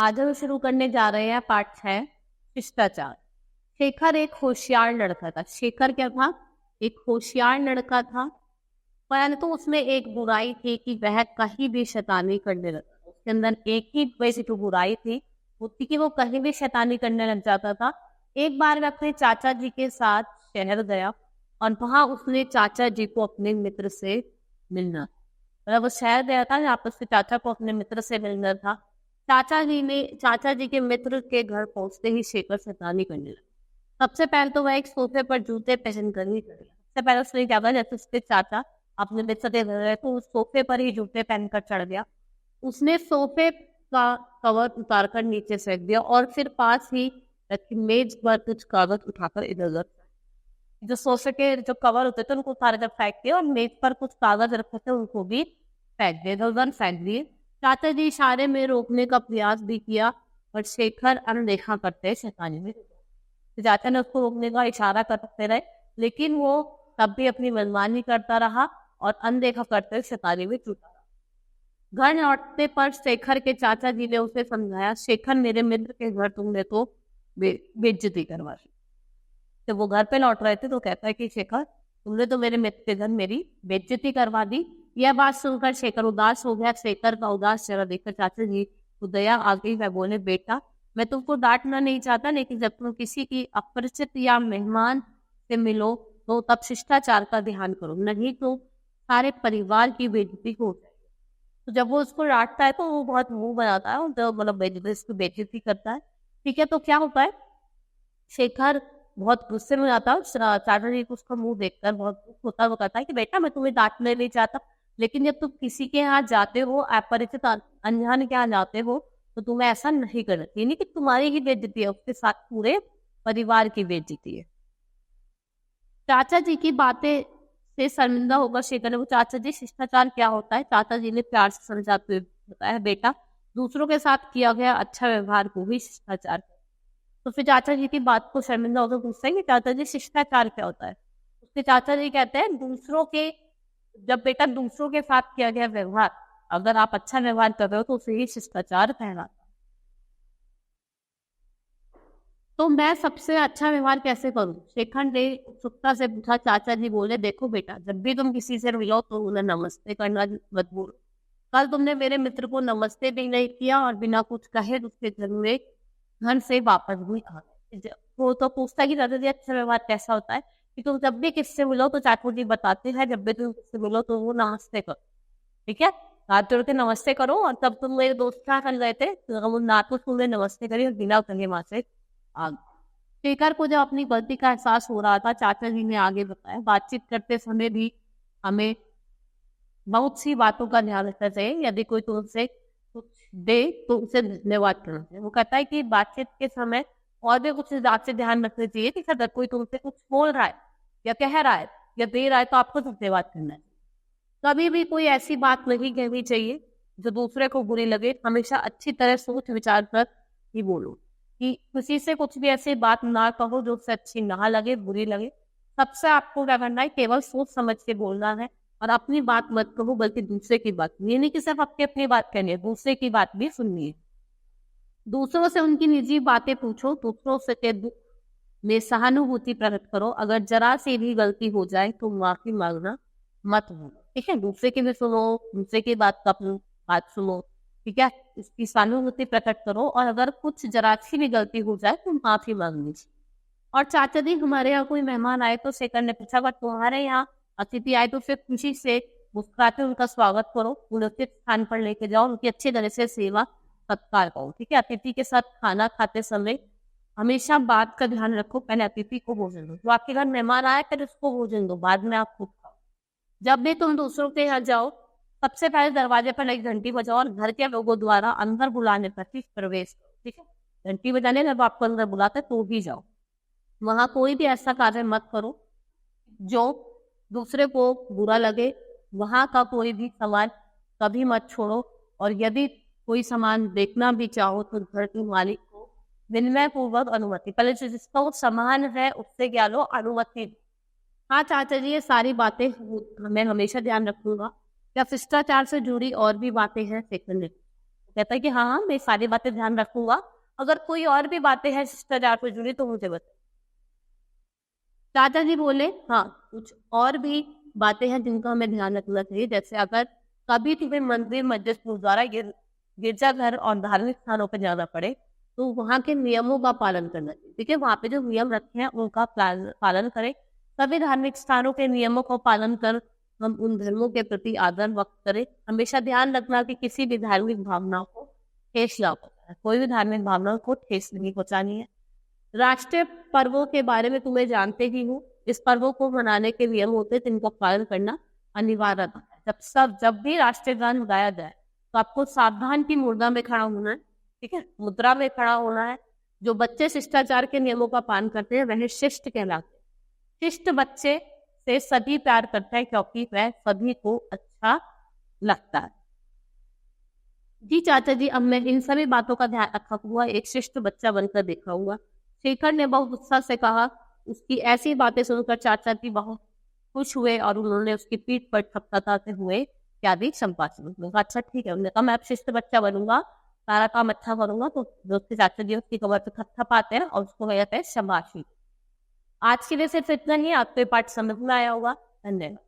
आज हम शुरू करने जा रहे हैं पार्ट 6 शिष्टाचार। शेखर एक होशियार लड़का था। शेखर क्या था? एक होशियार लड़का था, परंतु उसमें एक बुराई थी कि वह कहीं भी शैतानी करने लगता था। उसके अंदर एक ही वैसी तो बुराई थी, वो थी कि वो कहीं भी शैतानी करने लग जाता था। एक बार वह अपने चाचा जी के साथ शहर गया और वहां उसने चाचा जी को अपने मित्र से मिलना, मतलब वो शहर गया था जहाँ पर उसके चाचा को अपने मित्र से मिलना था। चाचा जी के मित्र के घर पहुंचते ही शेखर शैतानी करने लगा। सबसे पहले तो वह एक सोफे पर जूते पहन कर ही चढ़ गया। सबसे पहले उसने क्या किया, जैसे उसके चाचा अपने मित्र के घर गए तो उस सोफे पर ही जूते पहनकर चढ़ गया। उसने सोफे का कवर उतारकर नीचे फेंक दिया और फिर पास ही रखी मेज पर कुछ कागज उठाकर इधर उधर, जो सोफे के जो कवर होते थे उनको उतार कर फेंक दिया और मेज पर कुछ कागज रखे थे उनको भी फेंक दिए, इधर उधर फेंक दिए। चाचा जी इशारे में रोकने का प्रयास भी किया पर शेखर अनदेखा करते शैतानी में। चाचा ने उसको रोकने का इशारा करते रहे, लेकिन वो तब भी अपनी मनमानी करता रहा और अनदेखा करते शैतानी में जुटा रहा। घर लौटने पर शेखर के चाचा जी ने उसे समझाया, शेखर मेरे मित्र के घर तुमने तो बेइज्जती करवा दी। तो वो घर पे लौट रहे थे तो कहता है कि शेखर तुमने तो मेरे मित्र के घर मेरी बेइज्जती करवा दी। यह बात सुनकर शेखर उदास हो गया। शेखर का उदास चेहरा देखकर चाचा जी को दया आ गई। वह बोले, बेटा मैं तुमको डांटना नहीं चाहता, लेकिन जब तुम किसी की अपरिचित या मेहमान से मिलो तो तब शिष्टाचार का ध्यान करो, नहीं तो सारे परिवार की बेइज्जती हो जाएगी। तो जब वो उसको डांटता है तो वो बहुत मुंह बनाता है, तो मतलब बेइज्जती करता है। ठीक है, तो क्या होता है, शेखर बहुत गुस्से में आता है। चाचा जी को उसका मुंह देखकर बहुत दुख होता है। वो कहता है कि बेटा मैं तुम्हें डांटने नहीं चाहता, लेकिन जब तुम किसी के यहाँ जाते हो, अपरिचित अनजान के यहाँ जाते हो, तो तुम्हें ऐसा नहीं करना चाहिए। नहीं कि तुम्हारी ही बेइज्जती है, उसके साथ पूरे परिवार की बेइज्जती है। चाचा जी की बातें से शर्मिंदा होकर शेखर ने वो, चाचा जी शिष्टाचार क्या होता है? चाचा जी ने प्यार से समझाते हुए बताया, बेटा दूसरों के साथ किया गया अच्छा व्यवहार को ही शिष्टाचार। तो फिर चाचा जी की बात को शर्मिंदा होकर पूछते हैं कि चाचा जी शिष्टाचार क्या होता है? उसके चाचा जी कहते हैं, जब बेटा दूसरों के साथ किया गया व्यवहार, अगर आप अच्छा व्यवहार कर रहे हो तो उसे ही शिष्टाचार कहलाता है। तो मैं सबसे अच्छा व्यवहार कैसे करूं? शेखर ने उत्सुकता से पूछा। चाचा जी बोले, देखो बेटा, जब भी तुम किसी से मिलो तो उन्हें नमस्ते करना मत भूलो। कल तुमने मेरे मित्र को नमस्ते भी नहीं किया और बिना कुछ कहे उसके घर से वापस भी आ गए। वो तो पूछता है कि दादा जी अच्छा व्यवहार कैसा होता है? कि तुम जब भी किससे मिलो तो चाचू जी बताते हैं, जब भी तुम किससे मिलो तो वो नमस्ते करो। ठीक है, हाथ जोड़ के नमस्ते करो। और तब तुम मेरे दोस्त क्या कर रहे थे, तो ना तो तुमने नमस्ते करी और बिना उतरे वहां से आ गए। शेखर को जब अपनी गलती का एहसास हो रहा था, चाचा जी ने आगे बताया, बातचीत करते समय भी हमें बहुत सी बातों का ध्यान रखना चाहिए। यदि कोई तुमसे कुछ दे तो उसे धन्यवाद करना चाहिए। वो कहता है कि बातचीत के समय और भी कुछ बात से ध्यान रखना चाहिए कि अगर कोई तुमसे कुछ बोल रहा है या कह रहा है या दे रहा है तो आपको धन्यवाद करना है। कभी भी कोई ऐसी बात नहीं कहनी चाहिए जो दूसरे को बुरी लगे। हमेशा अच्छी तरह सोच विचार कर ही बोलो, कि किसी से कुछ भी ऐसी बात ना कहो जो उससे अच्छी ना लगे, बुरी लगे। सबसे आपको क्या करना है, केवल सोच समझ के बोलना है और अपनी बात मत कहो बल्कि दूसरे की बात। ये नहीं कि सिर्फ आपकी अपनी बात कहनी है, दूसरे की बात भी सुननी है। दूसरों से उनकी निजी बातें पूछो, दूसरों से के दुख में सहानुभूति प्रकट करो। अगर जरा सी भी गलती हो जाए तो माफी मांगना मत भूलो। ठीक है, दूसरे की भी सुनो, दूसरे की बात का अपनी बात सुनो। ठीक है, इसकी सहानुभूति प्रकट करो और अगर कुछ जरा सी भी गलती हो जाए तो माफी मांग लीजिए। और चाचा जी हमारे यहाँ कोई मेहमान आए तो शेखर ने पूछा, अगर तुम्हारे यहाँ अतिथि आए तो फिर खुशी से मुस्कुराते उनका स्वागत करो, उन्हें उचित स्थान पर लेके जाओ, उनकी अच्छी तरह से सेवा सत्कार करो। ठीक है, अतिथि के साथ खाना खाते समय हमेशा बात का ध्यान रखो, पहले अतिथि को भोजन दो। तो आपके घर मेहमान आए फिर उसको भोजन दो, बाद में आप खुद खाओ। जब भी तुम दूसरों के यहाँ जाओ, सबसे पहले दरवाजे पर एक घंटी बजाओ और घर के लोगों द्वारा अंदर बुलाने पर ही प्रवेश करो। ठीक है, घंटी बजाने जब आपको अंदर बुलाते तो ही जाओ। वहां कोई भी ऐसा कार्य मत करो जो दूसरे को बुरा लगे। वहां का कोई भी सामान कभी मत छोड़ो और यदि कोई सामान देखना भी चाहो तो घर के मालिक को विनम्र पूर्वक अनुमति, पहले जिसका वो सामान है उससे क्या लो, अनुमति। हाँ चाचा जी, ये सारी बातें मैं हमेशा ध्यान रखूंगा। क्या शिष्टाचार से जुड़ी और भी बातें हैं? शेखर ने कहता है कि हाँ हाँ मैं सारी बातें ध्यान रखूंगा, अगर कोई और भी बातें हैं शिष्टाचार से जुड़ी तो मुझे बता। चाचा जी बोले हाँ कुछ और भी बातें हैं जिनका हमें ध्यान रखना चाहिए, जैसे अगर कभी तुम्हें मंदिर, मस्जिद, गुरुद्वारा, गिरजाघर और धार्मिक स्थानों पर जाना पड़े तो वहाँ के नियमों का पालन करना चाहिए। ठीक है, वहाँ पे जो नियम रखे हैं उनका पालन करें। सभी धार्मिक स्थानों के नियमों को पालन कर हम उन धर्मों के प्रति आदर व्यक्त करें। हमेशा ध्यान रखना कि किसी भी धार्मिक भावना को ठेस ना पहुंचाए, कोई भी धार्मिक भावना को ठेस नहीं पहुंचानी है। राष्ट्रीय पर्वों के बारे में तुम्हें जानते ही हो, इस पर्वों को मनाने के नियम होते हैं जिनका पालन करना अनिवार्य है। जब भी राष्ट्रीय गान गाया जाए तो आपको सावधान की मुद्रा में खड़ा होना है। ठीक है, मुद्रा में खड़ा होना है। जो बच्चे शिष्टाचार के नियमों का पालन करते हैं वह शिष्ट कहलाते हैं। शिष्ट बच्चे से सभी प्यार करते हैं क्योंकि वह सभी को अच्छा लगता है। जी चाचा जी, अब मैं इन सभी बातों का ध्यान रखा हुआ एक शिष्ट बच्चा बनकर देखा हुआ। शेखर ने बहुत उत्साह से कहा। उसकी ऐसी बातें सुनकर चाचा जी बहुत खुश हुए और उन्होंने उसकी पीठ पर थपथपाते हुए इत्यादि संभाषण में कहा, अच्छा ठीक है। उन्होंने कहा मैं अब शिष्ट बच्चा बनूंगा, सारा काम अच्छा करूंगा। तो उसके चाचा जी उसकी कमर पे थपथपाते हैं और उसको कहते हैं शाबाशी। आज के लिए सिर्फ इतना ही। आपको पाठ समझ में आया होगा। धन्यवाद।